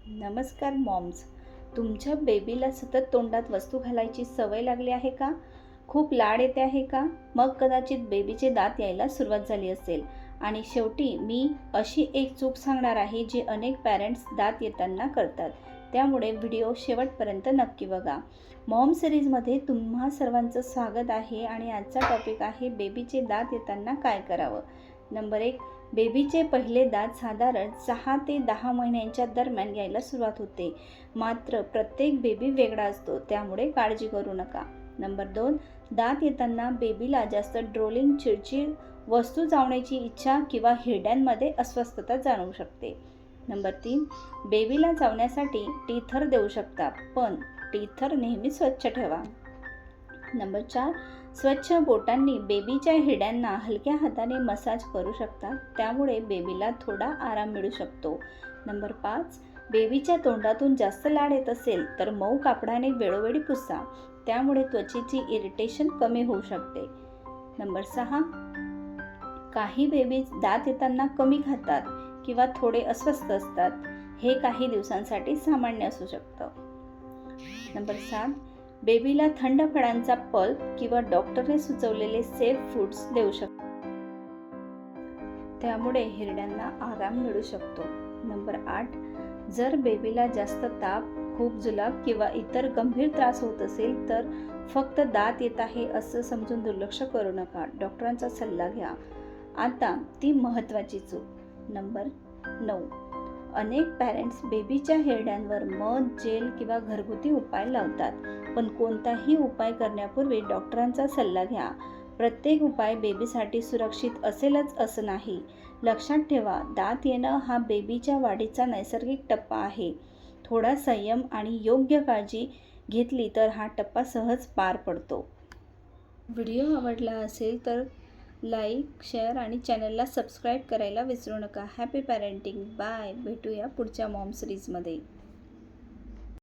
नमस्कार मॉम्स. तुमच्या बेबीला सतत तोंडात वस्तू घालायची सवय लागली आहे का? खूप लाड येते आहे का? मग कदाचित बेबीचे दात यायला सुरुवात झाली असेल. आणि शेवटी मी अशी एक चूक सांगणार आहे जी अनेक पॅरेंट्स दात येताना करतात. त्यामुळे व्हिडिओ शेवटपर्यंत नक्की बघा. मॉम सिरीजमध्ये तुम्हा सर्वांचं स्वागत आहे आणि आजचा टॉपिक आहे बेबीचे दात येताना काय करावं. नंबर 1. बेबीचे पहिले दात साधारण 6 ते 10 महिन्यांच्या दरम्यान यायला सुरुवात होते. मात्र प्रत्येक बेबी वेगळा असतो, त्यामुळे काळजी करू नका. नंबर 2. दात येताना बेबीला जास्त ड्रोलिंग, चिडचिड, वस्तू चावण्याची इच्छा किंवा हिरड्यांमध्ये अस्वस्थता जाणवू शकते. नंबर 3. बेबीला चावण्यासाठी टीथर देऊ शकता, पण टीथर नेहमी स्वच्छ ठेवा. नंबर 4. स्वच्छ बोटांनी बेबीच्या हिरड्यांना हलक्या हाताने मसाज करू शकतात, त्यामुळे बेबीला थोडा आराम मिळू शकतो. नंबर 5. बेबीच्या तोंडातून जास्त लाळ येत असेल तर मऊ कापडाने वेळोवेळी पुसा, त्यामुळे त्वचेची इरिटेशन कमी होऊ शकते. नंबर 6. काही बेबीज दात येताना कमी खातात किंवा थोडे अस्वस्थ असतात. हे काही दिवसांसाठी सामान्य असू शकतं. नंबर 7. बेबीला थंड फळांचा पल्प किंवा डॉक्टरने सुचवलेले सेफ फूड्स देऊ शकतो, त्यामुळे हिरड्यांना आराम मिळू शकतो. नंबर 8. जर बेबीला जास्त ताप, खूप जुलाब किंवा इतर गंभीर त्रास होत असेल तर फक्त दात येत आहे असं समजून दुर्लक्ष करू नका. डॉक्टरांचा सल्ला घ्या. आता ती महत्त्वाची चूक. नंबर 9. अनेक पॅरेंट्स बेबीच्या हिरड्यांवर मध, जेल किंवा घरगुती उपाय लावतात, पण कोणताही उपाय करण्यापूर्वी डॉक्टरांचा सल्ला घ्या. प्रत्येक उपाय बेबीसाठी सुरक्षित असेलच असं नाही. लक्षात ठेवा, दात येणं हा बेबीच्या वाढीचा नैसर्गिक टप्पा आहे. थोडा संयम आणि योग्य काळजी घेतली तर हा टप्पा सहज पार पडतो. व्हिडिओ आवडला असेल तर लाईक, शेअर आणि चॅनलला सबस्क्राईब करायला विसरू नका. Happy parenting. बाय. भेटूया पुढच्या मॉम सिरीजमध्ये.